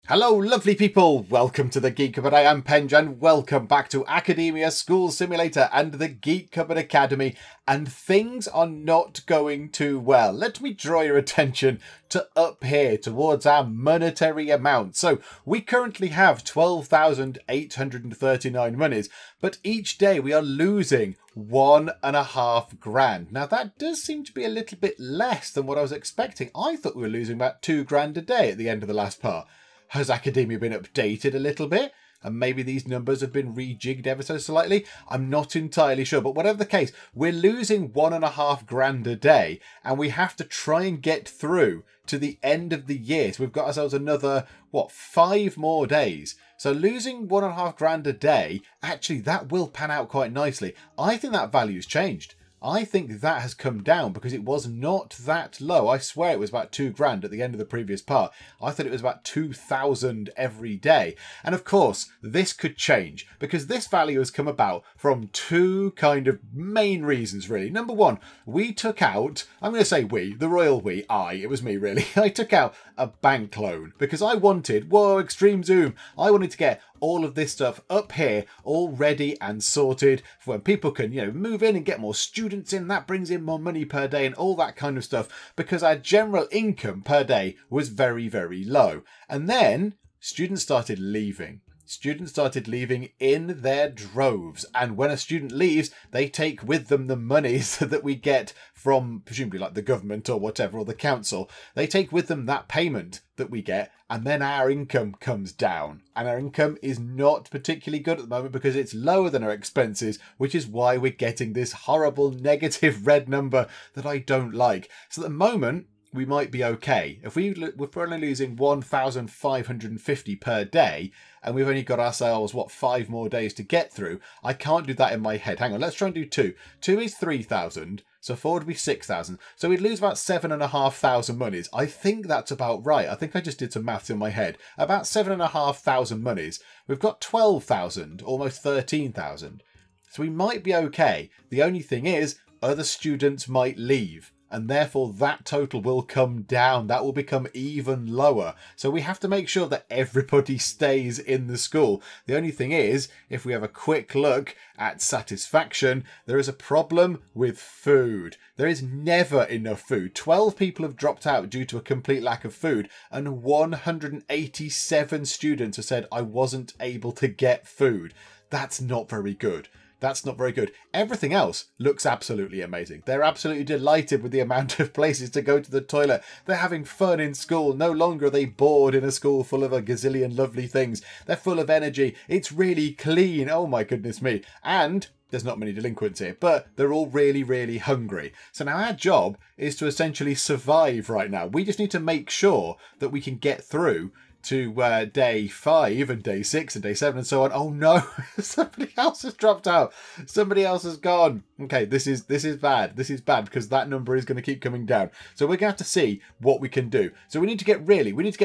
Hello lovely people, welcome to the Geek Cupboard. I am Penj and welcome back to Academia School Simulator and the Geek Cupboard Academy, and things are not going too well. Let me draw your attention to up here towards our monetary amount. So we currently have 12,839 monies, but each day we are losing £1.5 grand. Now that does seem to be a little bit less than what I was expecting. I thought we were losing about £2 grand a day at the end of the last part. Has Academia been updated a little bit? And maybe these numbers have been rejigged ever so slightly? I'm not entirely sure. But whatever the case, we're losing £1.5 grand a day. And we have to try and get through to the end of the year. So we've got ourselves another, 5 more days. So losing £1.5 grand a day, actually that will pan out quite nicely. I think that value's changed. I think that has come down because it was not that low. I swear it was about £2 grand at the end of the previous part. I thought it was about 2,000 every day. And of course, this could change because this value has come about from two kind of main reasons, really. Number one, we took out, I'm going to say we, the royal we, it was me really. I took out a bank loan because I wanted, extreme zoom. I wanted to get all of this stuff up here all ready and sorted for when people can, move in and get more students in. That brings in more money per day and all that kind of stuff because our general income per day was very, very low. And then students started leaving. Students started leaving in their droves. And when a student leaves, they take with them the monies that we get from presumably like the government or whatever, or the council. They take with them that payment that we get, and then our income comes down. And our income is not particularly good at the moment because it's lower than our expenses, which is why we're getting this horrible negative red number that I don't like. So at the moment, we might be okay. If we're only losing 1,550 per day, and we've only got ourselves, 5 more days to get through, I can't do that in my head. Hang on, let's try and do 2. 2 is 3,000, so 4 would be 6,000. So we'd lose about 7,500 monies. I think that's about right. I think I just did some maths in my head. About 7,500 monies. We've got 12,000, almost 13,000. So we might be okay. The only thing is, other students might leave. And therefore that total will come down. That will become even lower. So we have to make sure that everybody stays in the school. The only thing is, if we have a quick look at satisfaction, there is a problem with food. There is never enough food. 12 people have dropped out due to a complete lack of food, and 187 students have said, I wasn't able to get food. That's not very good. That's not very good. Everything else looks absolutely amazing. They're absolutely delighted with the amount of places to go to the toilet. They're having fun in school. No longer are they bored in a school full of a gazillion lovely things. They're full of energy. It's really clean. Oh my goodness me. And there's not many delinquents here, but they're all really, really hungry. So now our job is to essentially survive right now. We just need to make sure that we can get through to day 5 and day 6 and day 7 and so on. Oh no, somebody else has dropped out. Somebody else has gone. Okay, this is bad. This is bad because that number is going to keep coming down. So we're going to have to see what we can do. So we need to get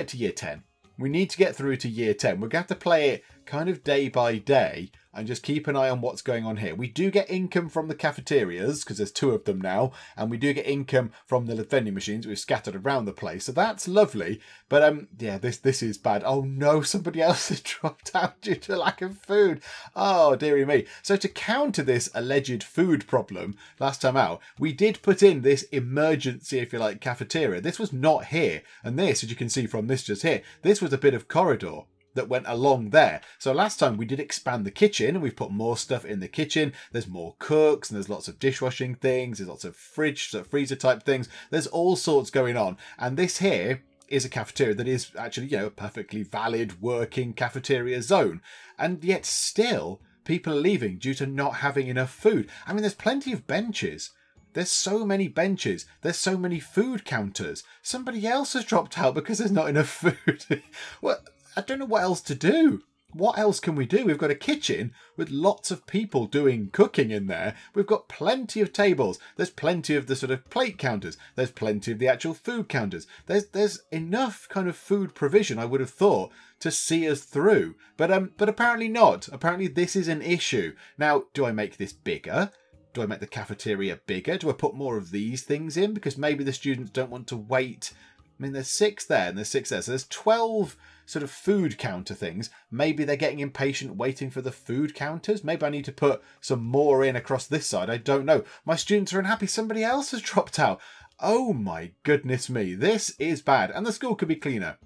to year 10. We need to get through to year 10. We're going to have to play it kind of day by day and just keep an eye on what's going on here. We do get income from the cafeterias because there's 2 of them now, and we do get income from the vending machines we've scattered around the place. So that's lovely. But yeah, this is bad. Oh no, somebody else has dropped out due to lack of food. Oh dearie me. So to counter this alleged food problem last time out, we did put in this emergency, if you like, cafeteria. This was not here, and this, as you can see from this just here, this was a bit of corridor that went along there. So last time we did expand the kitchen and we've put more stuff in the kitchen. There's more cooks and there's lots of dishwashing things. There's lots of freezer type things. There's all sorts going on. And this here is a cafeteria that is actually, a perfectly valid working cafeteria zone. And yet still people are leaving due to not having enough food. I mean, there's plenty of benches. There's so many benches. There's so many food counters. Somebody else has dropped out because there's not enough food. Well, I don't know what else to do. What else can we do? We've got a kitchen with lots of people doing cooking in there. We've got plenty of tables. There's plenty of the sort of plate counters. There's plenty of the actual food counters. There's enough kind of food provision, I would have thought, to see us through. But apparently not. Apparently this is an issue. Now, do I make this bigger? Do I make the cafeteria bigger? Do I put more of these things in? Because maybe the students don't want to wait. I mean, there's 6 there and there's 6 there. So there's 12 sort of food counter things. Maybe they're getting impatient waiting for the food counters. Maybe I need to put some more in across this side. I don't know. My students are unhappy. Somebody else has dropped out. Oh my goodness me. This is bad. And the school could be cleaner.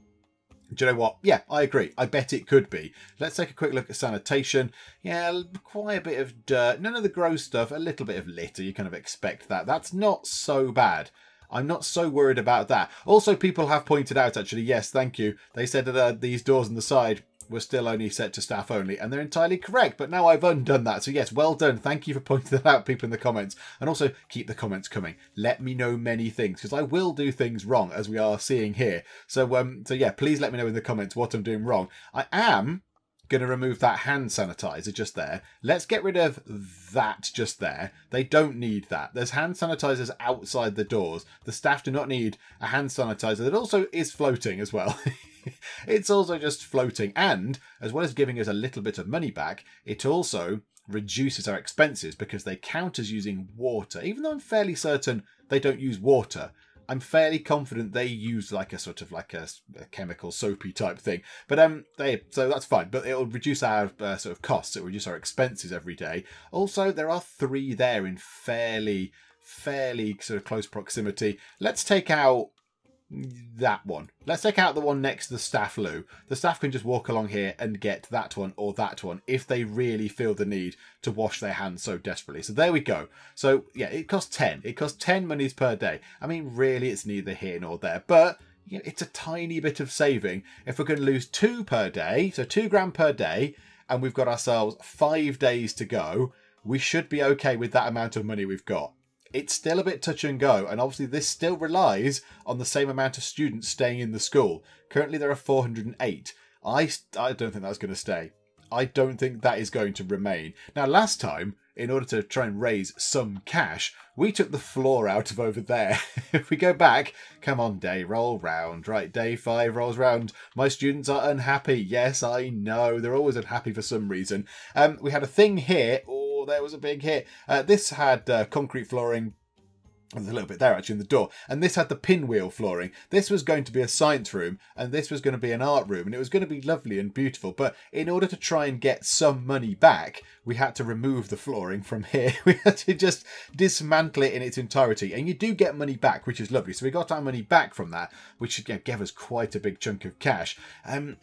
Do you know what? Yeah, I agree. I bet it could be. Let's take a quick look at sanitation. Yeah, quite a bit of dirt. None of the gross stuff. A little bit of litter. You kind of expect that. That's not so bad. I'm not so worried about that. Also, people have pointed out, actually, yes, thank you. They said that these doors on the side were still only set to staff only, and they're entirely correct. But now I've undone that. So yes, well done. Thank you for pointing that out, people in the comments. And also, keep the comments coming. Let me know many things, because I will do things wrong, as we are seeing here. So yeah, please let me know in the comments what I'm doing wrong. I am going to remove that hand sanitizer just there. Let's get rid of that just there. They don't need that. There's hand sanitizers outside the doors. The staff do not need a hand sanitizer that also is floating as well. It's also just floating, and as well as giving us a little bit of money back, it also reduces our expenses because they count as using water. Even though I'm fairly certain they don't use water, I'm fairly confident they use like a sort of like a chemical soapy type thing. But so that's fine. But it'll reduce our sort of costs. It'll reduce our expenses every day. Also, there are 3 there in fairly sort of close proximity. Let's take out that one. Let's take out the one next to the staff loo. The staff can just walk along here and get that one or that one if they really feel the need to wash their hands so desperately. So there we go. So yeah, it costs 10. It costs 10 monies per day. I mean, really, it's neither here nor there, but you know, it's a tiny bit of saving. If we're going to lose 2 per day, so 2 grand per day, and we've got ourselves 5 days to go, we should be okay with that amount of money we've got. It's still a bit touch and go, and obviously this still relies on the same amount of students staying in the school. Currently there are 408. I don't think that's going to stay. I don't think that is going to remain. Now last time, in order to try and raise some cash, we took the floor out of over there. If we go back, come on, day, roll round. Right, day 5 rolls round. My students are unhappy. Yes, I know. They're always unhappy for some reason. We had a thing here. Oh, there was a big hit. This had concrete flooring. There's a little bit there actually in the door, and this had the pinwheel flooring. This was going to be a science room, and this was going to be an art room, and it was going to be lovely and beautiful. But in order to try and get some money back, we had to remove the flooring from here. We had to just dismantle it in its entirety, and you do get money back, which is lovely. So we got our money back from that, which gave us quite a big chunk of cash.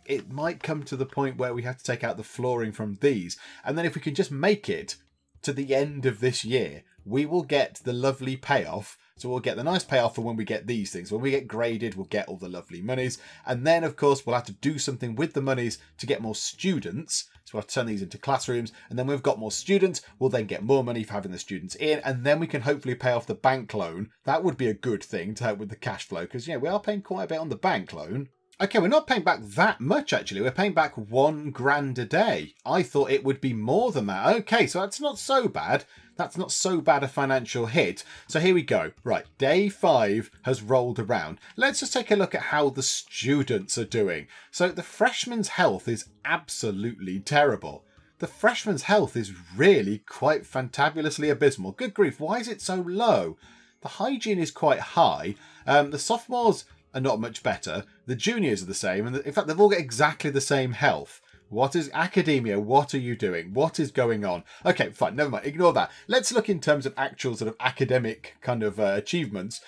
It might come to the point where we have to take out the flooring from these, and then if we can just make it to the end of this year, we will get the lovely payoff. So we'll get the nice payoff for when we get these things. When we get graded, we'll get all the lovely monies. And then, of course, we'll have to do something with the monies to get more students. So we'll have to turn these into classrooms. And then when we've got more students, we'll then get more money for having the students in. And then we can hopefully pay off the bank loan. That would be a good thing to help with the cash flow. Because, yeah, we are paying quite a bit on the bank loan. Okay, we're not paying back that much, actually. We're paying back 1 grand a day. I thought it would be more than that. Okay, so that's not so bad. That's not so bad a financial hit. So here we go. Right, day 5 has rolled around. Let's just take a look at how the students are doing. So the freshman's health is absolutely terrible. The freshman's health is really quite fantabulously abysmal. Good grief, why is it so low? The hygiene is quite high. The sophomores are not much better. The juniors are the same. And in fact, they've all got exactly the same health. What is academia? What are you doing? What is going on? Okay, fine, never mind. Ignore that. Let's look in terms of actual sort of academic kind of achievements.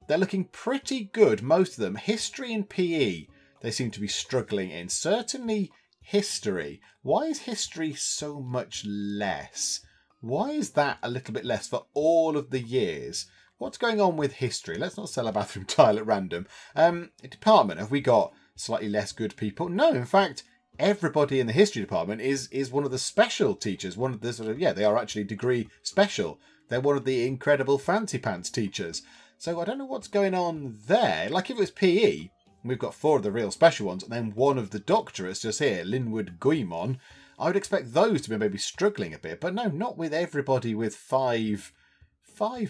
They're looking pretty good, most of them. History and PE, they seem to be struggling in. Certainly history. Why is history so much less? Why is that a little bit less for all of the years? What's going on with history? Let's not sell a bathroom tile at random. Department, have we got slightly less good people? No, in fact, everybody in the history department is one of the special teachers. One of the sort of, yeah, they are actually degree special. They're one of the incredible fancy pants teachers. So I don't know what's going on there. Like if it was PE, we've got 4 of the real special ones, and then 1 of the doctorates just here, Linwood Guimon. I would expect those to be maybe struggling a bit, but no, not with everybody with 5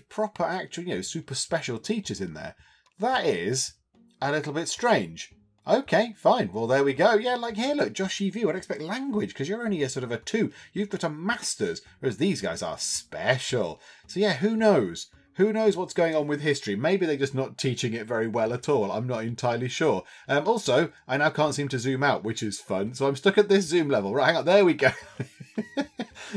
proper actual, you know, super special teachers in there. That is a little bit strange. Okay, fine. Well, there we go. Yeah, like here, look, Josh View. I'd expect language because you're only a sort of a 2. You've got a master's, whereas these guys are special. So yeah, who knows? Who knows what's going on with history? Maybe they're just not teaching it very well at all. I'm not entirely sure. Also, I now can't seem to zoom out, which is fun. So I'm stuck at this zoom level. Right, hang on. There we go.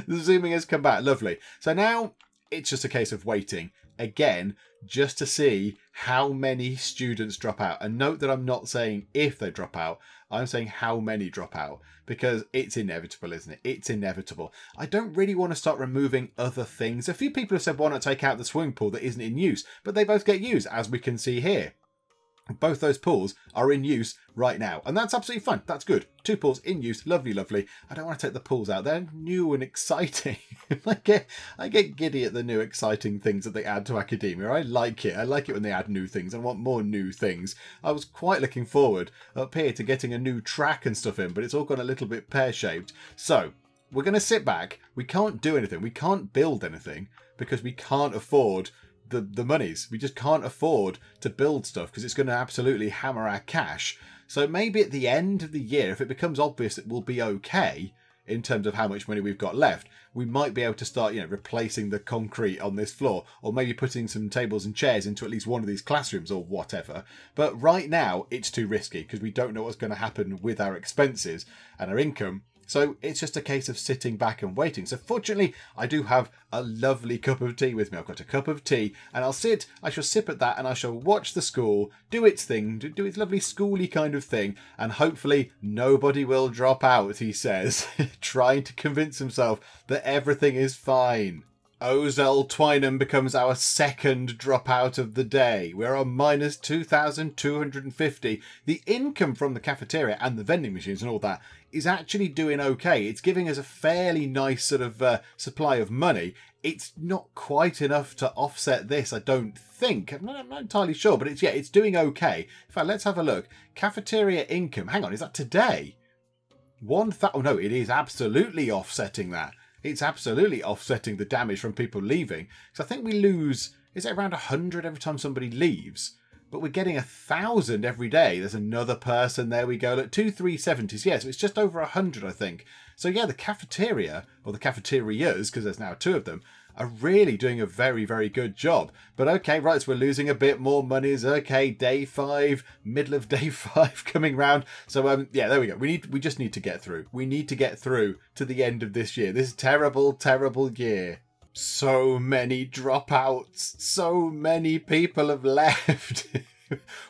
The zooming has come back. Lovely. So now it's just a case of waiting. Again, just to see how many students drop out. And note that I'm not saying if they drop out. I'm saying how many drop out. Because it's inevitable, isn't it? It's inevitable. I don't really want to start removing other things. A few people have said, why not take out the swimming pool that isn't in use? But they both get used, as we can see here. Both those pools are in use right now. And that's absolutely fine. That's good. 2 pools in use. Lovely, lovely. I don't want to take the pools out. They're new and exciting. I get giddy at the new exciting things that they add to academia. I like it. I like it when they add new things. I want more new things. I was quite looking forward up here to getting a new track and stuff in, but it's all gone a little bit pear-shaped. So we're going to sit back. We can't do anything. We can't build anything because we can't afford the monies. We just can't afford to build stuff because it's going to absolutely hammer our cash. So maybe at the end of the year, if it becomes obvious that we'll be okay in terms of how much money we've got left, we might be able to start, replacing the concrete on this floor, or maybe putting some tables and chairs into at least one of these classrooms or whatever. But right now it's too risky because we don't know what's going to happen with our expenses and our income. So it's just a case of sitting back and waiting. So fortunately, I do have a lovely cup of tea with me. I've got a cup of tea and I shall sip at that and I shall watch the school do its thing, do its lovely schooly kind of thing. And hopefully nobody will drop out, he says, trying to convince himself that everything is fine. Ozell Twynham becomes our second dropout of the day. We're on minus 2,250. The income from the cafeteria and the vending machines and all that is actually doing okay. It's giving us a fairly nice sort of supply of money. It's not quite enough to offset this, I don't think. I'm not entirely sure, but it's doing okay. In fact, let's have a look. Cafeteria income. Hang on, is that today? Oh no, it is absolutely offsetting that. It's absolutely offsetting the damage from people leaving. So I think we lose, is it around 100 every time somebody leaves? But we're getting 1,000 every day. There's another person. There we go. Look, 2 370s. Yeah, so it's just over 100, I think. So yeah, the cafeteria, or the cafeterias, because there's now 2 of them, are really doing a very, very good job. But okay, right, so we're losing a bit more money. Okay, day 5, middle of day 5 coming round. So yeah, there we go. We just need to get through. We need to get through to the end of this year. This terrible, terrible year. So many dropouts. So many people have left.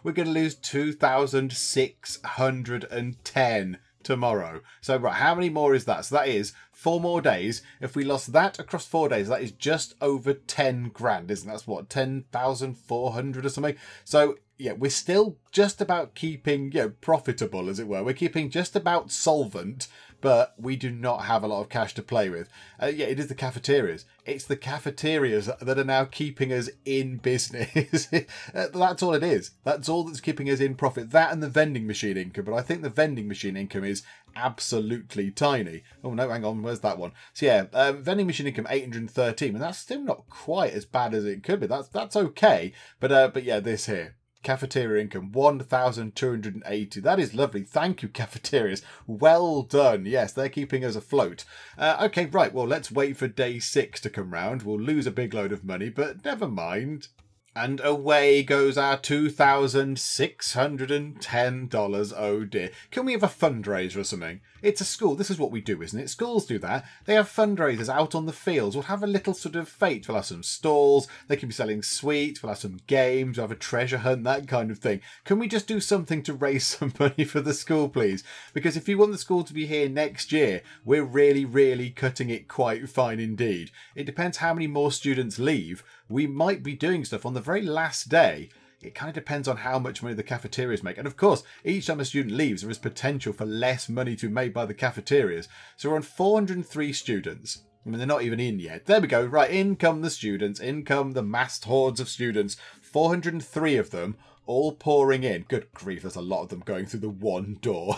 We're going to lose 2,610 tomorrow. So right, how many more is that? So that is 4 more days. If we lost that across 4 days, that is just over 10 grand, isn't that? That's what, 10,400 or something? So yeah, we're still just about keeping, profitable, as it were. We're keeping just about solvent, but we do not have a lot of cash to play with. Yeah, it is the cafeterias. It's the cafeterias that are now keeping us in business. That's all it is. That's all that's keeping us in profit. That and the vending machine income. But I think the vending machine income is absolutely tiny. Oh no, hang on. Where's that one? So yeah, vending machine income 813, and that's still not quite as bad as it could be. That's okay. But yeah, this here. Cafeteria income 1,280. That is lovely. Thank you, cafeterias. Well done. Yes, they're keeping us afloat. Okay, right. Well, let's wait for day 6 to come round. We'll lose a big load of money, but never mind. And away goes our $2,610. Oh dear. Can we have a fundraiser or something? It's a school. This is what we do, isn't it? Schools do that. They have fundraisers out on the fields. We'll have a little sort of fete. We'll have some stalls. They can be selling sweets. We'll have some games. We'll have a treasure hunt, that kind of thing. Can we just do something to raise some money for the school, please? Because if you want the school to be here next year, we're really, really cutting it quite fine indeed. It depends how many more students leave. We might be doing stuff on the very last day. It kind of depends on how much money the cafeterias make. And of course, each time a student leaves, there is potential for less money to be made by the cafeterias. So we're on 403 students. I mean, they're not even in yet. There we go. Right, in come the students. In come the massed hordes of students. 403 of them, all pouring in. Good grief, there's a lot of them going through the one door.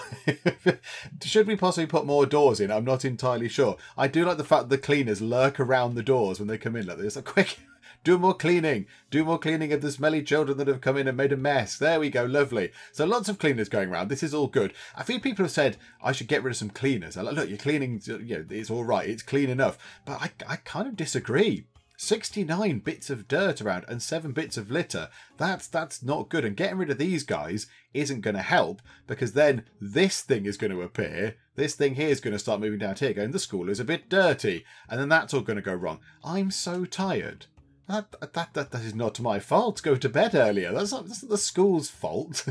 Should we possibly put more doors in? I'm not entirely sure. I do like the fact that the cleaners lurk around the doors when they come in like this. Quick, do more cleaning. Do more cleaning of the smelly children that have come in and made a mess. There we go, lovely. So lots of cleaners going around. This is all good. A few people have said I should get rid of some cleaners. I'm like, look, you're cleaning, it's all right. It's clean enough. But I kind of disagree. 69 bits of dirt around and 7 bits of litter. That's not good. And getting rid of these guys isn't going to help, because then this thing is going to appear. This thing here is going to start moving down here, going, the school is a bit dirty. And then that's all going to go wrong. I'm so tired. That is not my fault. Go to bed earlier. That's not the school's fault.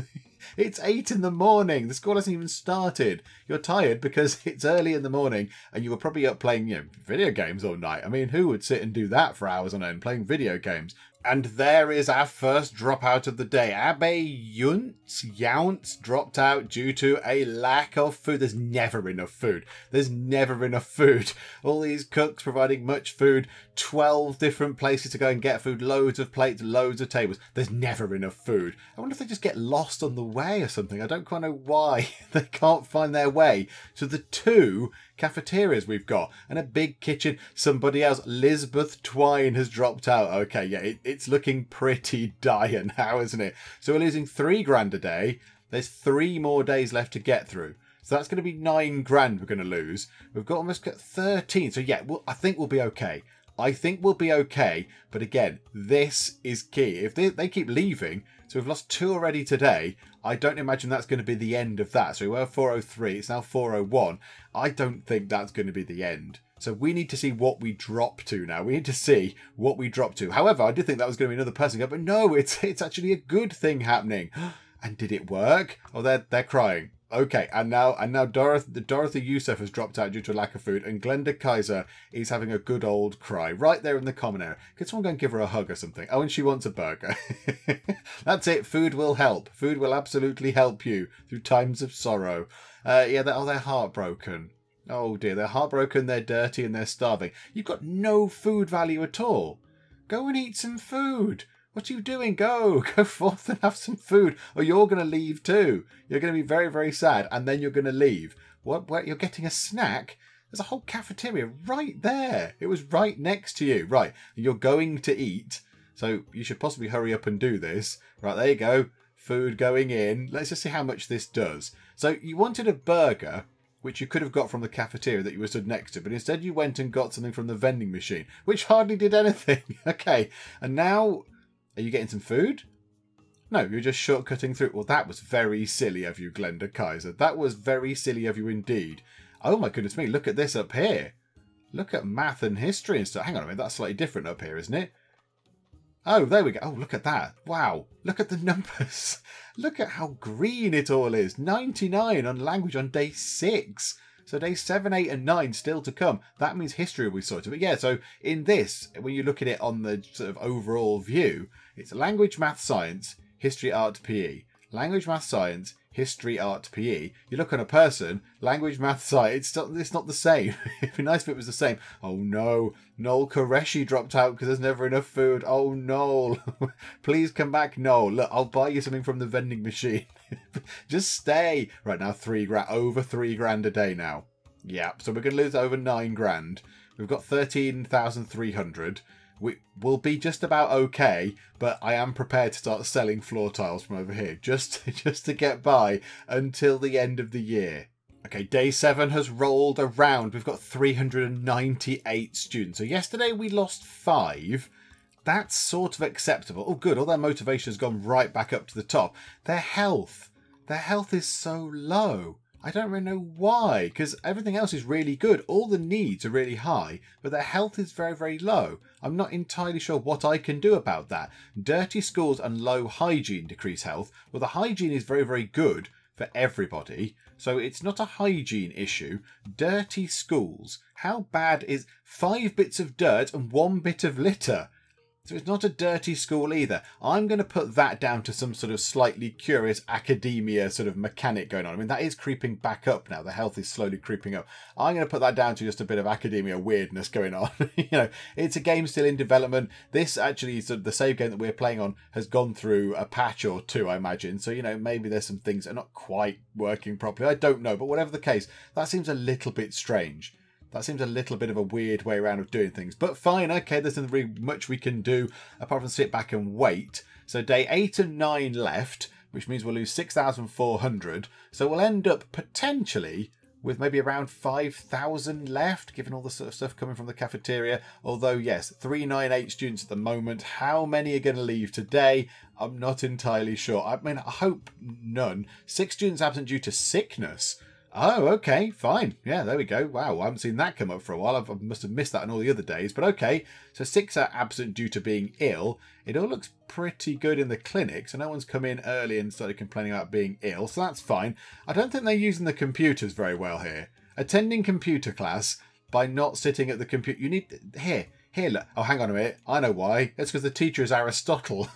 It's 8 in the morning. The school hasn't even started. You're tired because it's early in the morning and you were probably up playing, video games all night. I mean, who would sit and do that for hours on end, playing video games? And there is our first dropout of the day. Abbe Yountz dropped out due to a lack of food. There's never enough food. There's never enough food. All these cooks providing much food, 12 different places to go and get food, loads of plates, loads of tables. There's never enough food. I wonder if they just get lost on the way or something. I don't quite know why they can't find their way to the 2 cafeterias we've got, and a big kitchen. Somebody else, Lisbeth Twine, has dropped out. Okay, yeah, it's looking pretty dire now, isn't it? So we're losing $3 a day. There's 3 more days left to get through. So that's going to be $9 we're going to lose. We've got almost got 13. So yeah, I think we'll be okay. I think we'll be okay. But again, this is key. If they keep leaving, so we've lost 2 already today, I don't imagine that's going to be the end of that. So we were 403, it's now 401. I don't think that's going to be the end. So we need to see what we drop to now. We need to see what we drop to. However, I did think that was going to be another person go, but no, it's actually a good thing happening. And did it work? Oh, they're crying. Okay, and now Dorothy Youssef has dropped out due to a lack of food, and Glenda Kaiser is having a good old cry right there in the common area. Could someone go and give her a hug or something? Oh, and she wants a burger. That's it. Food will help. Food will absolutely help you through times of sorrow. Yeah, they're heartbroken. Oh dear, they're heartbroken, they're dirty, and they're starving. You've got no food value at all. Go and eat some food. What are you doing? Go forth and have some food, or you're going to leave too. You're going to be very, very sad, and then you're going to leave. What? You're getting a snack? There's a whole cafeteria right there. It was right next to you. Right, you're going to eat, so you should possibly hurry up and do this. Right, there you go. Food going in. Let's just see how much this does. So you wanted a burger, which you could have got from the cafeteria that you were stood next to, but instead you went and got something from the vending machine, which hardly did anything. Okay, and now... Are you getting some food? No, you're just shortcutting through. Well, that was very silly of you, Glenda Kaiser. That was very silly of you indeed. Oh my goodness me, look at this up here. Look at math and history and stuff. Hang on a minute, that's slightly different up here, isn't it? Oh, there we go. Oh, look at that. Wow, look at the numbers. Look at how green it all is. 99 on language on day 6. So days 7, 8 and 9 still to come. That means history will be sorted. But yeah, so in this, when you look at it on the sort of overall view, it's language, math, science, history, art, PE. Language, math, science, history, art, PE. You look on a person, language, math, science, it's not the same. It'd be nice if it was the same. Oh no, Noel Qureshi dropped out because there's never enough food. Oh Noel, please come back, Noel. Look, I'll buy you something from the vending machine. Just stay. Right now, over $3 a day now. Yeah, so we're going to lose over $9. We've got 13,300. We'll be just about okay, but I am prepared to start selling floor tiles from over here just to get by until the end of the year. Okay, day 7 has rolled around. We've got 398 students. So yesterday we lost 5. That's sort of acceptable. Oh, good. All their motivation has gone right back up to the top. Their health is so low. I don't really know why, because everything else is really good. All the needs are really high, but their health is very, very low. I'm not entirely sure what I can do about that. Dirty schools and low hygiene decrease health. Well, the hygiene is very, very good for everybody, so it's not a hygiene issue. Dirty schools. How bad is 5 bits of dirt and 1 bit of litter? So it's not a dirty school either. I'm going to put that down to some sort of slightly curious academia sort of mechanic going on. I mean, that is creeping back up now. The health is slowly creeping up. I'm going to put that down to just a bit of academia weirdness going on. It's a game still in development. This actually, sort of the save game that we're playing on has gone through a patch or 2, I imagine. So, maybe there's some things that are not quite working properly. I don't know. But whatever the case, that seems a little bit strange. That seems a little bit of a weird way around of doing things. But fine, okay, there's not really much we can do apart from sit back and wait. So day 8 and 9 left, which means we'll lose 6,400. So we'll end up potentially with maybe around 5,000 left, given all the sort of stuff coming from the cafeteria. Although, yes, 398 students at the moment. How many are going to leave today? I'm not entirely sure. I mean, I hope none. 6 students absent due to sickness. Oh, okay, fine. Yeah, there we go. Wow, I haven't seen that come up for a while. I must have missed that on all the other days. But okay, so 6 are absent due to being ill. It all looks pretty good in the clinic, so no one's come in early and started complaining about being ill, so that's fine. I don't think they're using the computers very well here. Attending computer class by not sitting at the computer. You need... Here, look. Oh, hang on a minute. I know why. It's because the teacher is Aristotle.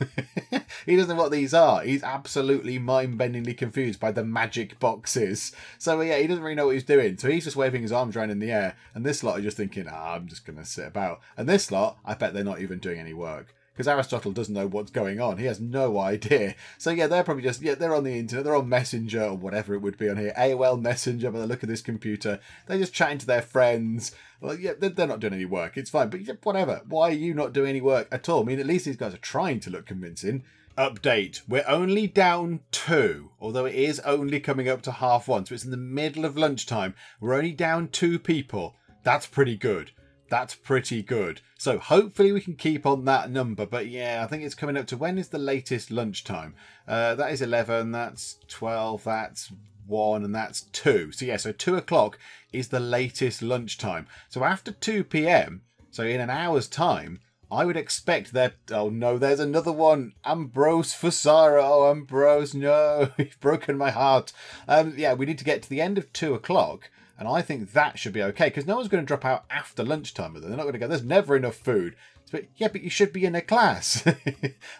He doesn't know what these are. He's absolutely mind-bendingly confused by the magic boxes. So, yeah, he doesn't really know what he's doing. So he's just waving his arms around in the air. And this lot are just thinking, I'm just going to sit about. And this lot, I bet they're not even doing any work. Because Aristotle doesn't know what's going on. He has no idea. So, yeah, they're probably just, they're on the internet. They're on Messenger or whatever it would be on here. AOL Messenger, by the look of this computer. They're just chatting to their friends. Well, yeah, they're not doing any work. It's fine. But yeah, whatever. Why are you not doing any work at all? I mean, at least these guys are trying to look convincing. Update. We're only down 2. Although it is only coming up to 1:30. So it's in the middle of lunchtime. We're only down 2 people. That's pretty good. That's pretty good. So hopefully we can keep on that number. But yeah, I think it's coming up to, when is the latest lunchtime? That is 11, that's 12, that's 1, and that's 2. So yeah, so 2 o'clock is the latest lunchtime. So after 2 p.m, so in an hour's time, I would expect that... Oh no, there's another one. Ambrose for Sarah. Oh, Ambrose, no. You've broken my heart. Yeah, we need to get to the end of 2 o'clock. And I think that should be okay, because no one's going to drop out after lunchtime with it. They're not going to go, there's never enough food. But yeah, but you should be in a class.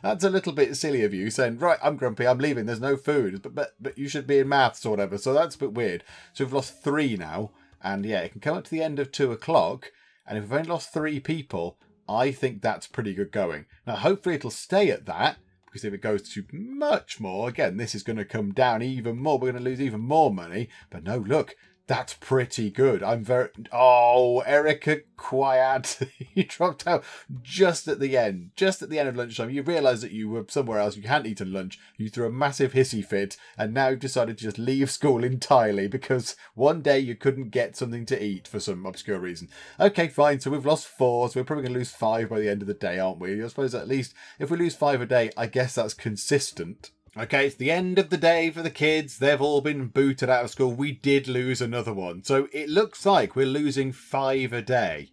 That's a little bit silly of you, saying, right, I'm grumpy, I'm leaving, there's no food. But you should be in maths or whatever. So that's a bit weird. So we've lost 3 now. And yeah, it can come up to the end of 2 o'clock. And if we've only lost 3 people, I think that's pretty good going. Now, hopefully it'll stay at that. Because if it goes to much more, again, this is going to come down even more. We're going to lose even more money. But no, look. That's pretty good. I'm very... Oh, Erica Quiet. You dropped out just at the end. Just at the end of lunchtime. You realised that you were somewhere else. You hadn't eaten lunch. You threw a massive hissy fit. And now you've decided to just leave school entirely. Because one day you couldn't get something to eat for some obscure reason. Okay, fine. So we've lost 4. So we're probably going to lose 5 by the end of the day, aren't we? I suppose at least if we lose 5 a day, I guess that's consistent. Okay, it's the end of the day for the kids. They've all been booted out of school. We did lose another one. So it looks like we're losing 5 a day.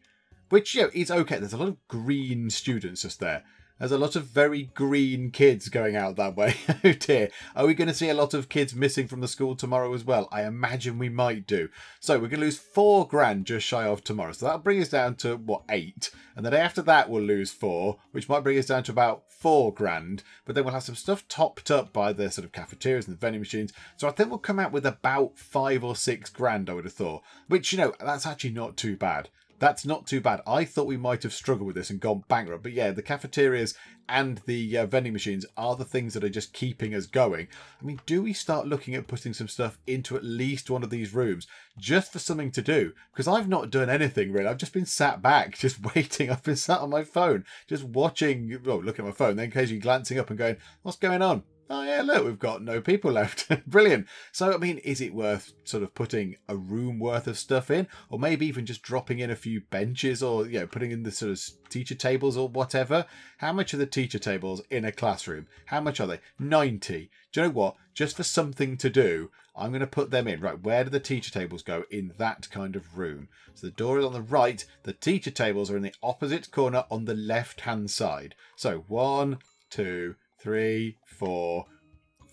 Which, you know, is okay. There's a lot of green students just there. There's a lot of very green kids going out that way. Oh dear. Are we going to see a lot of kids missing from the school tomorrow as well? I imagine we might do. So we're going to lose 4 grand just shy of tomorrow. So that'll bring us down to, what, 8? And the day after that we'll lose 4, which might bring us down to about 4 grand. But then we'll have some stuff topped up by the sort of cafeterias and the vending machines. So I think we'll come out with about 5 or 6 grand, I would have thought. Which, you know, that's actually not too bad. That's not too bad. I thought we might have struggled with this and gone bankrupt. But yeah, the cafeterias and the vending machines are the things that are just keeping us going. I mean, do we start looking at putting some stuff into at least one of these rooms just for something to do? Because I've not done anything really. I've just been sat back, just waiting. I've been sat on my phone, just watching, well, looking at my phone, then occasionally glancing up and going, what's going on? Oh yeah, look, we've got no people left. Brilliant. So, I mean, is it worth sort of putting a room worth of stuff in? Or maybe even just dropping in a few benches or, you know, putting in the sort of teacher tables or whatever? How much are the teacher tables in a classroom? How much are they? 90. Do you know what? Just for something to do, I'm going to put them in. Right, where do the teacher tables go in that kind of room? So the door is on the right. The teacher tables are in the opposite corner on the left-hand side. So 1, 2, 3, 4,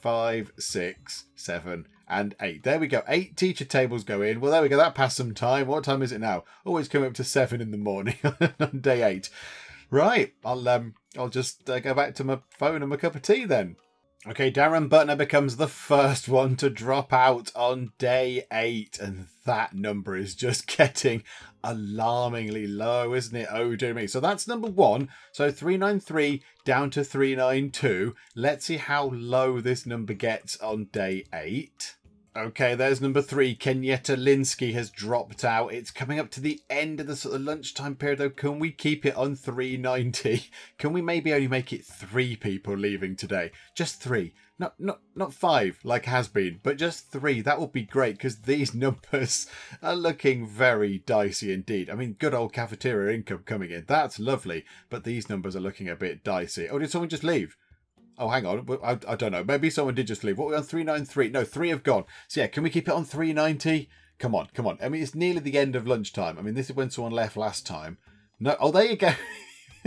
5, 6, 7, and 8. There we go. 8 teacher tables go in. Well, there we go. That passed some time. What time is it now? Always coming up to 7 in the morning on day 8. Right. I'll just go back to my phone and my cup of tea then. Okay, Darren Butner becomes the first one to drop out on day 8, and that number is just getting alarmingly low, isn't it? Oh dear me. So that's number 1. So 393 down to 392. Let's see how low this number gets on day 8. Okay, there's number 3. Kenyatta Linsky has dropped out. It's coming up to the end of the sort of lunchtime period, though. Can we keep it on 390? Can we maybe only make it 3 people leaving today? Just 3. Not 5 like has been, but just 3. That would be great because these numbers are looking very dicey indeed. I mean, good old cafeteria income coming in. That's lovely, but these numbers are looking a bit dicey. Oh, did someone just leave? Oh, hang on. I don't know. Maybe someone did just leave. What are we on? 393? No, 3 have gone. So yeah, can we keep it on 390? Come on, come on. I mean, it's nearly the end of lunchtime. I mean, this is when someone left last time. No, oh, there you go.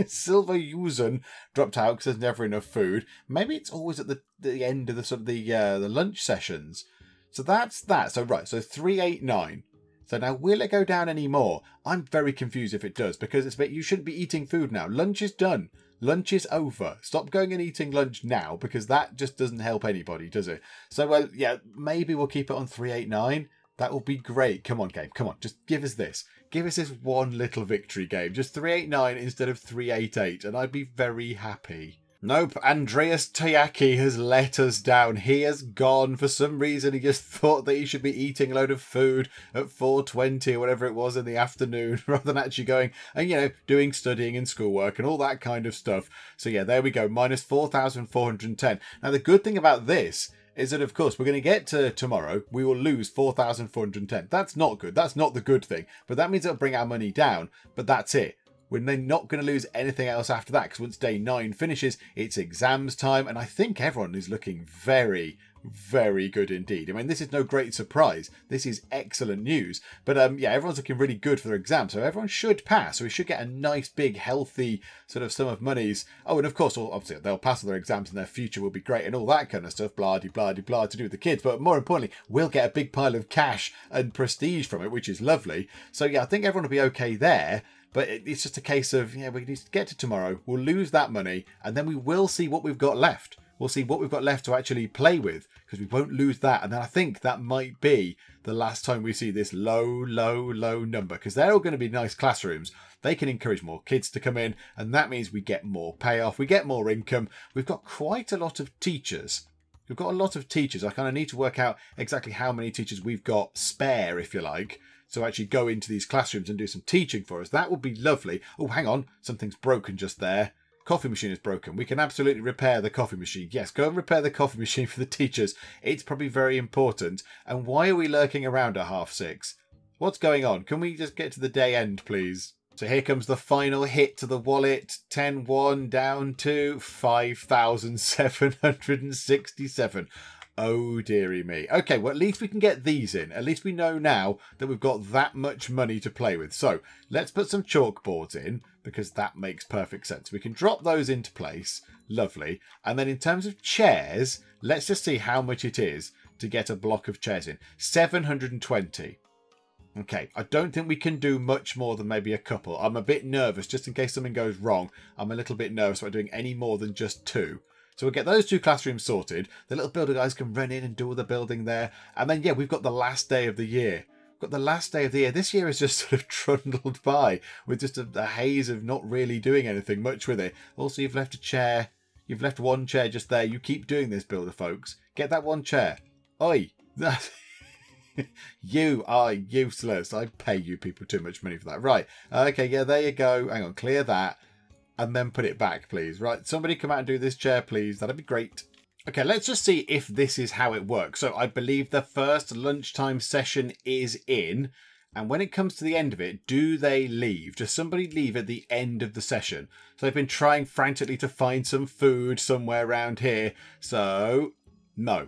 Silver Yuzen dropped out because there's never enough food. Maybe it's always at the end of the sort of the lunch sessions. So that's that. So right, so 389. So now will it go down any more? I'm very confused if it does because it's you shouldn't be eating food now. Lunch is done. Lunch is over. Stop going and eating lunch now because that just doesn't help anybody, does it? So well, yeah, maybe we'll keep it on 389. That will be great. Come on, game. Come on. Just give us this. Give us this one little victory game. Just 389 instead of 388. And I'd be very happy. Nope. Andreas Tayaki has let us down. He has gone. For some reason, he just thought that he should be eating a load of food at 4:20 or whatever it was in the afternoon rather than actually going and, you know, doing studying and schoolwork and all that kind of stuff. So, yeah, there we go. Minus 4,410. Now, the good thing about this is that, of course, we're going to get to tomorrow. We will lose 4,410. That's not good. That's not the good thing. But that means it'll bring our money down. But that's it. We're then not going to lose anything else after that because once day 9 finishes, it's exams time. And I think everyone is looking very, very good indeed. I mean, this is no great surprise. This is excellent news. But yeah, everyone's looking really good for their exam. So everyone should pass. So we should get a nice, big, healthy sort of sum of monies. Oh, and of course, obviously, they'll pass all their exams and their future will be great and all that kind of stuff. Blah-de-blah-de-blah to do with the kids. But more importantly, we'll get a big pile of cash and prestige from it, which is lovely. So yeah, I think everyone will be okay there. But it's just a case of, yeah, we need to get to tomorrow. We'll lose that money and then we will see what we've got left. We'll see what we've got left to actually play with because we won't lose that. And then I think that might be the last time we see this low number because they're all going to be nice classrooms. They can encourage more kids to come in and that means we get more payoff. We get more income. We've got quite a lot of teachers. We've got a lot of teachers. I kind of need to work out exactly how many teachers we've got spare, if you like. So actually go into these classrooms and do some teaching for us. That would be lovely. Oh, hang on. Something's broken just there. Coffee machine is broken. We can absolutely repair the coffee machine. Yes, go and repair the coffee machine for the teachers. It's probably very important. And why are we lurking around at 6:30? What's going on? Can we just get to the day end, please? So here comes the final hit to the wallet. 10-1 down to 5,767. Oh, dearie me. Okay, well, at least we can get these in. At least we know now that we've got that much money to play with. So let's put some chalkboards in because that makes perfect sense. We can drop those into place. Lovely. And then in terms of chairs, let's just see how much it is to get a block of chairs in. 720. Okay, I don't think we can do much more than maybe a couple. I'm a bit nervous just in case something goes wrong. I'm a little bit nervous about doing any more than just 2. So we'll get those 2 classrooms sorted. The little builder guys can run in and do all the building there. And then, yeah, we've got the last day of the year. We've got the last day of the year. This year is just sort of trundled by with just a haze of not really doing anything much with it. Also, you've left a chair. You've left one chair just there. You keep doing this, builder folks. Get that one chair. Oi. You are useless. I pay you people too much money for that. Right. Okay, yeah, there you go. Hang on, clear that. And then put it back, please. Right, somebody come out and do this chair, please. That'd be great. Okay, let's just see if this is how it works. So I believe the first lunchtime session is in. And when it comes to the end of it, do they leave? Does somebody leave at the end of the session? So they've been trying frantically to find some food somewhere around here. So, no.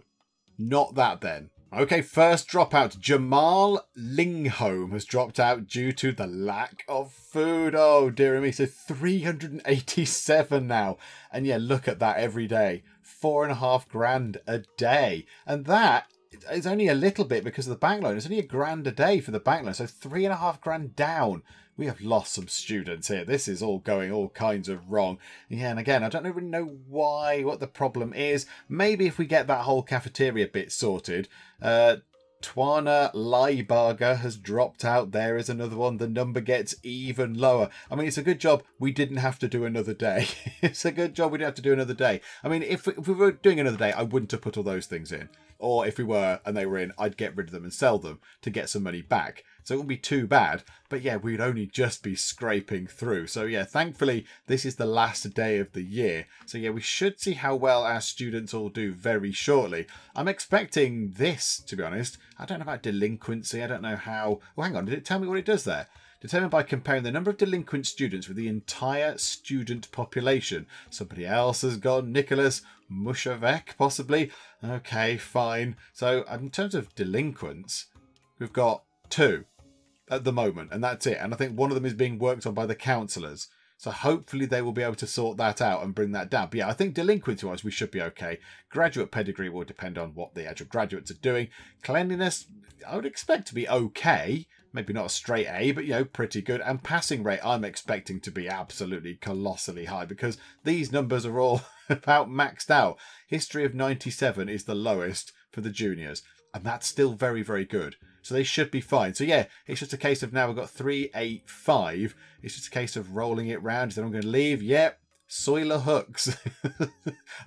Not that then. Okay, first dropout. Jamal Lingholm has dropped out due to the lack of food. Oh, dear me. So 387 now. And yeah, look at that every day. 4.5 grand a day. And that is only a little bit because of the bank loan. It's only £1 a day for the bank loan. So 3.5 grand down. We have lost some students here. This is all going all kinds of wrong. Yeah, and again, I don't really know why, what the problem is. Maybe if we get that whole cafeteria bit sorted. Twana Leibarger has dropped out. There is another one. The number gets even lower. I mean, it's a good job we didn't have to do another day. It's a good job we didn't have to do another day. I mean, if we were doing another day, I wouldn't have put all those things in. Or if we were and they were in, I'd get rid of them and sell them to get some money back. so it wouldn't be too bad. But yeah, we'd only just be scraping through. So yeah, thankfully, this is the last day of the year. So yeah, we should see how well our students all do very shortly. I'm expecting this, to be honest. I don't know about delinquency. I don't know how... Oh, hang on. Did it tell me what it does there? Determined by comparing the number of delinquent students with the entire student population. Somebody else has gone. Nicholas Mushavec, possibly. Okay, fine. So in terms of delinquents, we've got 2 at the moment, and that's it. And I think one of them is being worked on by the counsellors. So hopefully they will be able to sort that out and bring that down. But yeah, I think delinquency-wise, we should be okay. Graduate pedigree will depend on what the actual graduates are doing. Cleanliness, I would expect to be okay. Maybe not a straight A, but, you know, pretty good. And passing rate, I'm expecting to be absolutely colossally high because these numbers are all about maxed out. History of 97 is the lowest for the juniors. And that's still very, very good. So they should be fine. So yeah, it's just a case of now we've got 385. It's just a case of rolling it round. Is anyone going to leave? Yep. Soiler Hooks.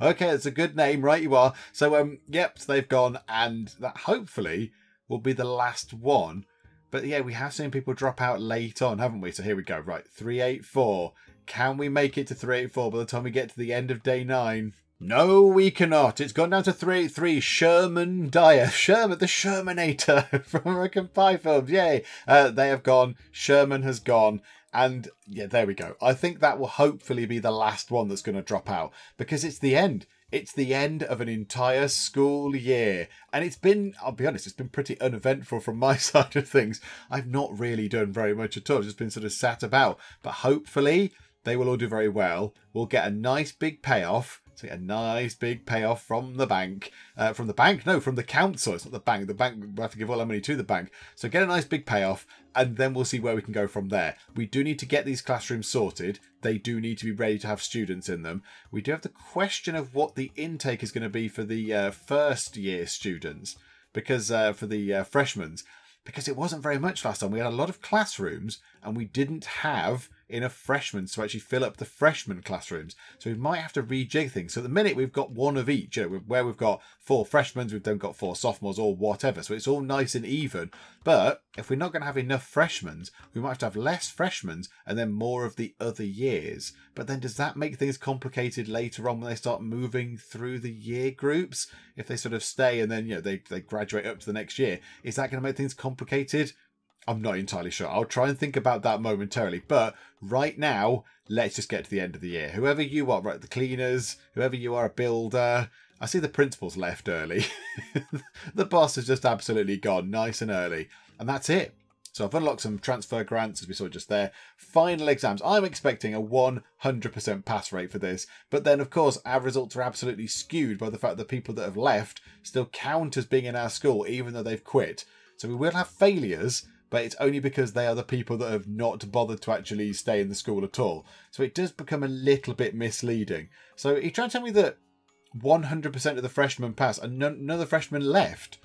Okay, that's a good name, right? You are. So, yep, so they've gone, and that hopefully will be the last one. But yeah, we have seen people drop out late on, haven't we? So here we go. Right, 384. Can we make it to 384 by the time we get to the end of day 9? No, we cannot. It's gone down to 383. Sherman Dyer. Sherman, the Shermanator from American Pie films. Yay. They have gone. Sherman has gone. And yeah, there we go. I think that will hopefully be the last one that's going to drop out because it's the end. It's the end of an entire school year. And it's been, I'll be honest, it's been pretty uneventful from my side of things. I've not really done very much at all. I've just been sort of sat about. But hopefully they will all do very well. We'll get a nice big payoff. So a nice big payoff from the bank. From the bank? No, from the council. It's not the bank. The bank, we'll have to give all our money to the bank. So get a nice big payoff. And then we'll see where we can go from there. We do need to get these classrooms sorted. They do need to be ready to have students in them. We do have the question of what the intake is going to be for the first year students. Because for the freshmen. Because it wasn't very much last time. We had a lot of classrooms and we didn't have enough freshmen to actually fill up the freshman classrooms. So we might have to rejig things. So at the minute we've got one of each. You know, where we've got 4 freshmen, we've then got 4 sophomores or whatever. So it's all nice and even. But if we're not going to have enough freshmen, we might have to have less freshmen and then more of the other years. But then does that make things complicated later on when they start moving through the year groups? If they sort of stay and then, you know, they graduate up to the next year, is that going to make things complicated? I'm not entirely sure. I'll try and think about that momentarily. But right now, let's just get to the end of the year. Whoever you are, right, the cleaners, whoever you are, a builder. I see the principal's left early. The boss has just absolutely gone nice and early. And that's it. So I've unlocked some transfer grants, as we saw just there. Final exams. I'm expecting a 100% pass rate for this. But then, of course, our results are absolutely skewed by the fact that people that have left still count as being in our school, even though they've quit. So we will have failures, but it's only because they are the people that have not bothered to actually stay in the school at all. So it does become a little bit misleading. So you're trying to tell me that 100% of the freshmen pass and none of the freshmen left?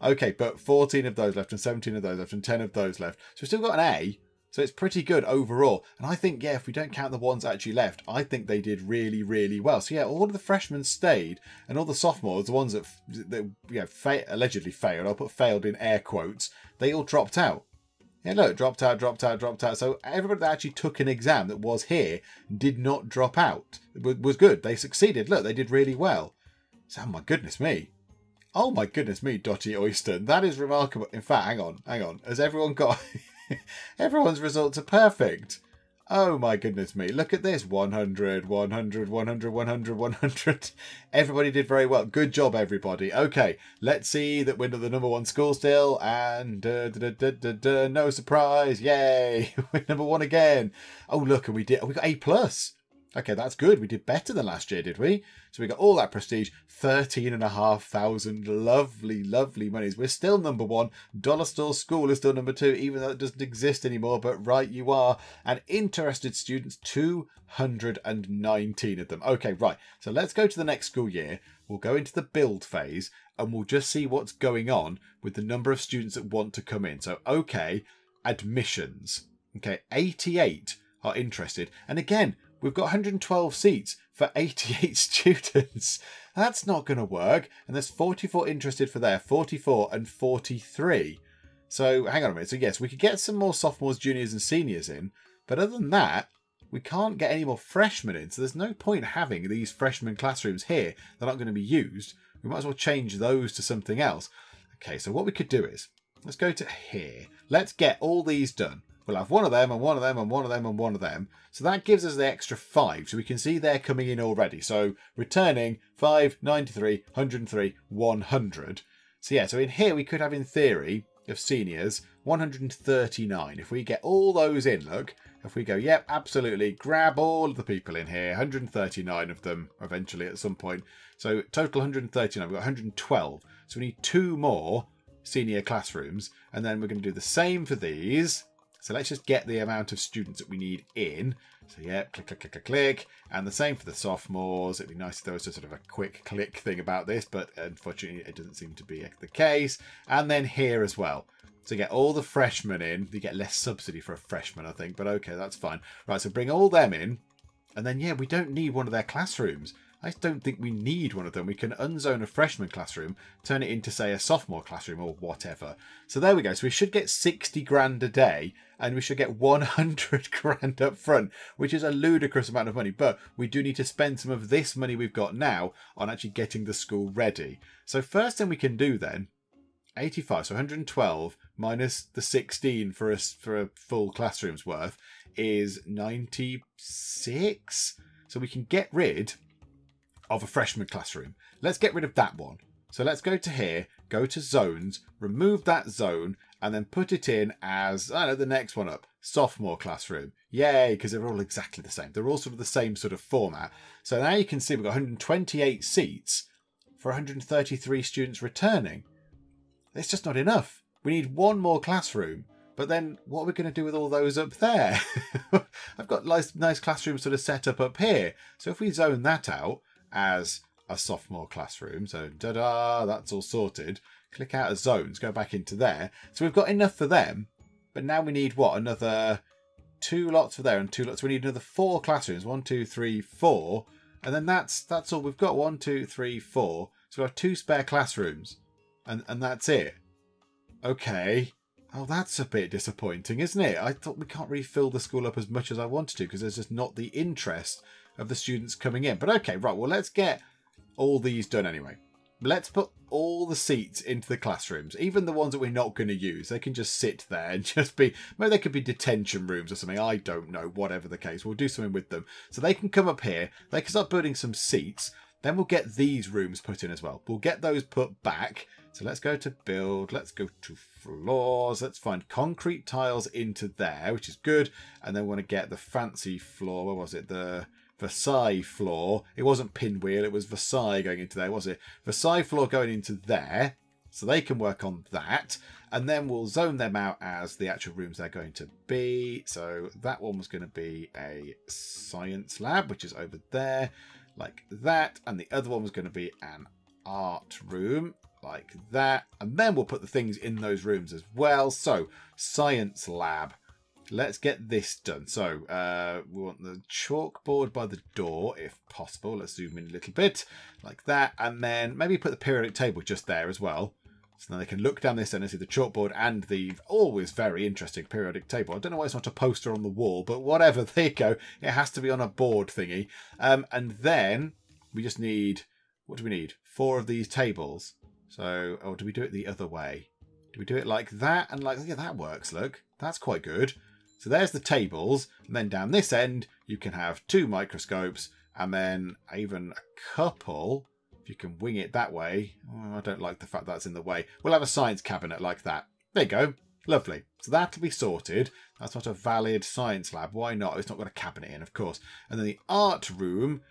Okay, but 14 of those left and 17 of those left and 10 of those left. So we've still got an A. So it's pretty good overall. And I think, yeah, if we don't count the ones that actually left, I think they did really, really well. So yeah, all of the freshmen stayed and all the sophomores, the ones that allegedly failed, I'll put failed in air quotes, they all dropped out. Yeah, look, dropped out. So everybody that actually took an exam that was here did not drop out. It was good. They succeeded. Look, they did really well. So, oh my goodness me. Oh my goodness me, Dotty Oyster. That is remarkable. In fact, hang on. Has everyone got... Everyone's results are perfect. Oh my goodness me. Look at this. 100, 100, 100, 100, 100. Everybody did very well. Good job, everybody. Okay, let's see that we're the #1 school still. And no surprise. Yay. We're #1 again. Oh, look, and we got A+. Okay, that's good. We did better than last year, did we? So we got all that prestige, 13,500 lovely, lovely monies. We're still #1. Dollar Store School is still #2, even though it doesn't exist anymore. But right, you are. And interested students, 219 of them. Okay, right. So let's go to the next school year. We'll go into the build phase, and we'll just see what's going on with the number of students that want to come in. So, okay, admissions. Okay, 88 are interested. And again, we've got 112 seats for 88 students. That's not going to work. And there's 44 interested for there, 44 and 43. So hang on a minute. So yes, we could get some more sophomores, juniors and seniors in. But other than that, we can't get any more freshmen in. So there's no point having these freshman classrooms here. They're not going to be used. We might as well change those to something else. Okay, so what we could do is, let's go to here. Let's get all these done. We'll have one of them and one of them and one of them and one of them. So that gives us the extra 5. So we can see they're coming in already. So returning 5, 93, 103, 100. So yeah, so in here we could have in theory of seniors 139. If we get all those in, look, if we go, yep, absolutely, grab all of the people in here, 139 of them eventually at some point. So total 139, we've got 112. So we need 2 more senior classrooms. And then we're going to do the same for these. So let's just get the amount of students that we need in. So yeah, click, click, click, click, click. And the same for the sophomores. It'd be nice if there was a sort of a quick click thing about this, but unfortunately it doesn't seem to be the case. And then here as well. So get all the freshmen in. You get less subsidy for a freshman, I think, but okay, that's fine. Right, so bring all them in. And then, yeah, we don't need one of their classrooms. I don't think we need one of them. We can unzone a freshman classroom, turn it into, say, a sophomore classroom or whatever. So there we go. So we should get 60 grand a day and we should get 100 grand up front, which is a ludicrous amount of money. But we do need to spend some of this money we've got now on actually getting the school ready. So first thing we can do then, 85, so 112 minus the 16 for a full classroom's worth is 96. So we can get rid of a freshman classroom. Let's get rid of that one. So let's go to here, go to zones, remove that zone, and then put it in as, I don't know, the next one up, sophomore classroom. Yay, because they're all exactly the same. They're all sort of the same sort of format. So now you can see we've got 128 seats for 133 students returning. It's just not enough. We need one more classroom. But then what are we going to do with all those up there? I've got nice classrooms sort of set up here. So if we zone that out as a sophomore classroom, so da-da, that's all sorted. Click out of zones, go back into there. So we've got enough for them. But now we need what? Another 2 lots for there and 2 lots. We need another 4 classrooms. 1, 2, 3, 4. And then that's all we've got. 1, 2, 3, 4. So we have 2 spare classrooms. And that's it. Okay. Oh, that's a bit disappointing, isn't it? I thought we can't really fill the school up as much as I wanted to because there's just not the interest of the students coming in. But okay, right. Well, let's get all these done anyway. Let's put all the seats into the classrooms, even the ones that we're not going to use. They can just sit there and just be, maybe they could be detention rooms or something. I don't know, whatever the case. We'll do something with them. So they can come up here. They can start building some seats. Then we'll get these rooms put in as well. We'll get those put back. So let's go to build. Let's go to floors. Let's find concrete tiles into there, which is good. And then we want to get the fancy floor. What was it? The Versailles floor. It wasn't Pinwheel. It was Versailles going into there, was it? Versailles floor going into there. So they can work on that. And then we'll zone them out as the actual rooms they're going to be. So that one was going to be a science lab, which is over there, like that. And the other one was going to be an art room, like that. And then we'll put the things in those rooms as well. So science lab. Let's get this done. So we want the chalkboard by the door, if possible. Let's zoom in a little bit, like that. And then maybe put the periodic table just there as well. So then they can look down this end and see the chalkboard and the always very interesting periodic table. I don't know why it's not a poster on the wall, but whatever. There you go. It has to be on a board thingy. And then we just need, what do we need? 4 of these tables. So, oh, do we do it the other way? Do we do it like that? And like, yeah, that works, look. That's quite good. So there's the tables. And then down this end, you can have 2 microscopes. And then even a couple, if you can wing it that way. Oh, I don't like the fact that's in the way. We'll have a science cabinet like that. There you go. Lovely. So that'll be sorted. That's not a valid science lab. Why not? It's not got a cabinet in, of course. And then the art room.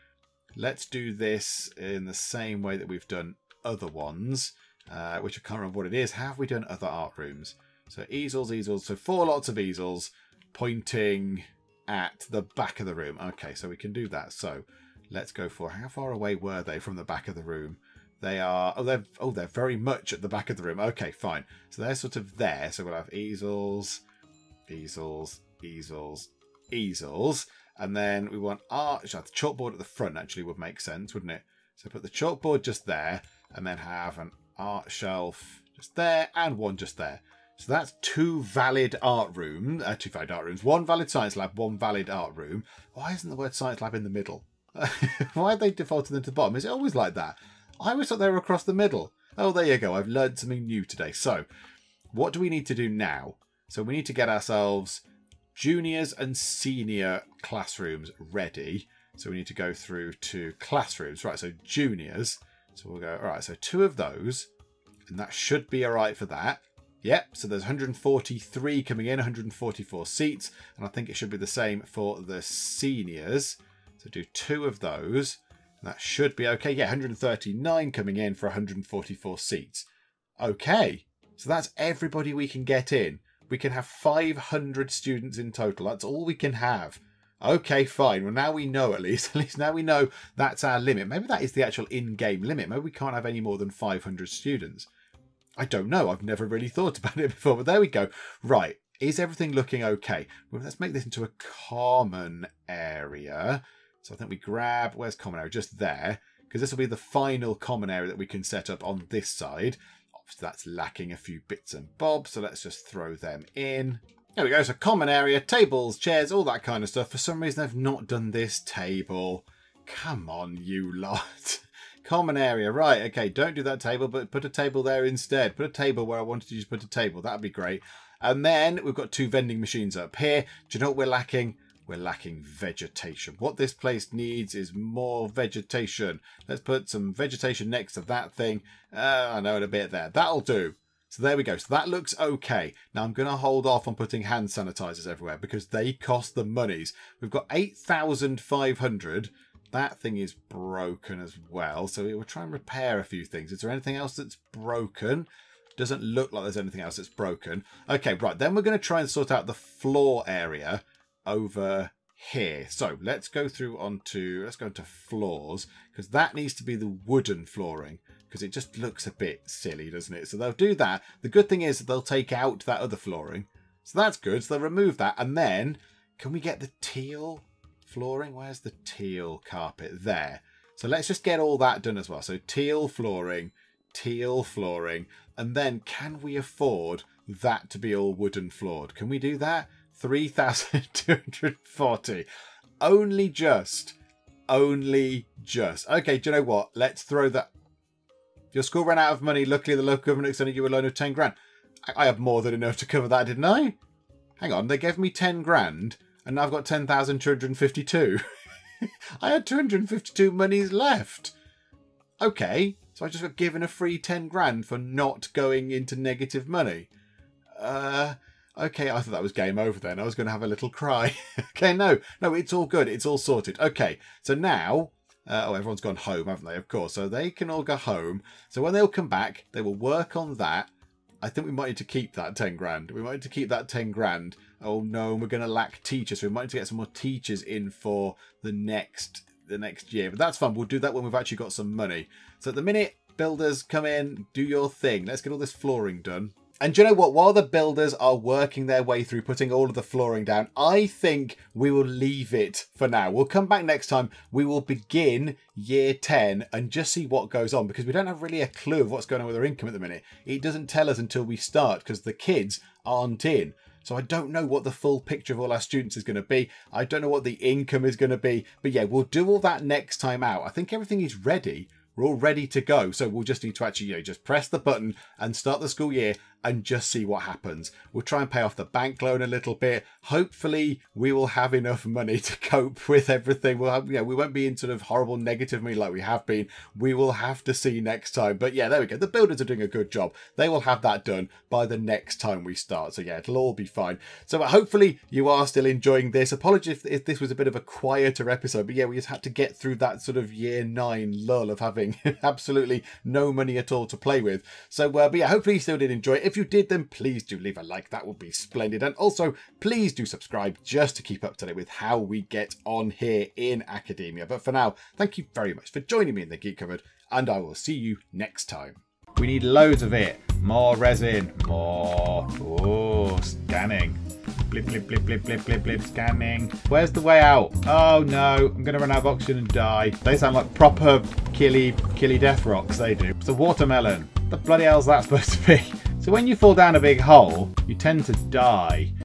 Let's do this in the same way that we've done other ones, which I can't remember what it is. How have we done other art rooms? So easels, easels. So 4 lots of easels pointing at the back of the room. Okay, so we can do that. So let's go for, how far away were they from the back of the room? They are, they're very much at the back of the room. Okay, fine. So they're sort of there. So we'll have easels, easels, easels, easels. And then we want art. The chalkboard at the front actually would make sense, wouldn't it? So put the chalkboard just there and then have an art shelf just there and one just there. So that's two valid art rooms, one valid science lab, one valid art room. Why isn't the word science lab in the middle? Why are they defaulted them to the bottom? Is it always like that? I always thought they were across the middle. Oh, there you go. I've learned something new today. So what do we need to do now? So we need to get ourselves juniors and senior classrooms ready. So we need to go through to classrooms. Right, so juniors. So we'll go, all right, so 2 of those. And that should be all right for that. Yep, so there's 143 coming in, 144 seats. And I think it should be the same for the seniors. So do 2 of those. That should be okay. Yeah, 139 coming in for 144 seats. Okay, so that's everybody we can get in. We can have 500 students in total. That's all we can have. Okay, fine. Well, now we know at least now we know that's our limit. Maybe that is the actual in-game limit. Maybe we can't have any more than 500 students. I don't know. I've never really thought about it before, but there we go. Right. Is everything looking okay? Well, let's make this into a common area. So I think we grab, where's common area? Just there, because this will be the final common area that we can set up on this side. Obviously, that's lacking a few bits and bobs, so let's just throw them in. There we go. So common area, tables, chairs, all that kind of stuff. For some reason, I've not done this table. Come on, you lot. Common area, right, okay, don't do that table, but put a table there instead. Put a table where I wanted to just put a table. That'd be great. And then we've got 2 vending machines up here. Do you know what we're lacking? We're lacking vegetation. What this place needs is more vegetation. Let's put some vegetation next to that thing. I know, in a bit there. That'll do. So there we go. So that looks okay. Now I'm going to hold off on putting hand sanitizers everywhere because they cost the monies. We've got 8,500. That thing is broken as well. So we'll try and repair a few things. Is there anything else that's broken? Doesn't look like there's anything else that's broken. Okay, right. Then we're going to try and sort out the floor area over here. So let's go through let's go into floors, because that needs to be the wooden flooring, because it just looks a bit silly, doesn't it? So they'll do that. The good thing is they'll take out that other flooring. So that's good. So they'll remove that. And then can we get the teal flooring? Where's the teal carpet? There. So let's just get all that done as well. So teal flooring, and then can we afford that to be all wooden floored? Can we do that? 3,240. Only just. Okay, do you know what? Let's throw that. Your school ran out of money. Luckily, the local government extended you a loan of 10 grand. I had more than enough to cover that, didn't I? Hang on, they gave me 10 grand. And now I've got 10,252. I had 252 monies left. Okay, so I just got given a free 10 grand for not going into negative money. Okay, I thought that was game over then. I was going to have a little cry. Okay, no, it's all good. It's all sorted. Okay, so now... everyone's gone home, haven't they? Of course. So they can all go home. So when they'll come back, they will work on that. I think we might need to keep that 10 grand. We might need to keep that 10 grand. Oh no, we're going to lack teachers. So we might need to get some more teachers in for the next year. But that's fun. We'll do that when we've actually got some money. So at the minute, builders, come in, do your thing. Let's get all this flooring done. And do you know what? While the builders are working their way through putting all of the flooring down, I think we will leave it for now. We'll come back next time. We will begin year 10 and just see what goes on, because we don't have really a clue of what's going on with our income at the minute. It doesn't tell us until we start because the kids aren't in. So I don't know what the full picture of all our students is going to be. I don't know what the income is going to be. But yeah, we'll do all that next time out. I think everything is ready. We're all ready to go. So we'll just need to actually, just press the button and start the school year and just see what happens. We'll try and pay off the bank loan a little bit. Hopefully we will have enough money to cope with everything. We'll have, we won't be in sort of horrible negative money like we have been. We will have to see next time. But yeah, there we go. The builders are doing a good job. They will have that done by the next time we start. So yeah, it'll all be fine. So hopefully you are still enjoying this. Apologies if this was a bit of a quieter episode, but yeah, we just had to get through that sort of year 9 lull of having absolutely no money at all to play with. So, but yeah, hopefully you still did enjoy it. If you did, then please do leave a like. That would be splendid. And also, please do subscribe just to keep up to date with how we get on here in academia. But for now, thank you very much for joining me in the Geek Cupboard, and I will see you next time. We need loads of it. More resin. More. Oh, scanning. Blip, blip, blip, blip, blip, blip, blip, scanning. Where's the way out? Oh no, I'm going to run out of oxygen and die. They sound like proper killy death rocks, they do. It's a watermelon. What the bloody hell's that supposed to be? So when you fall down a big hole, you tend to die.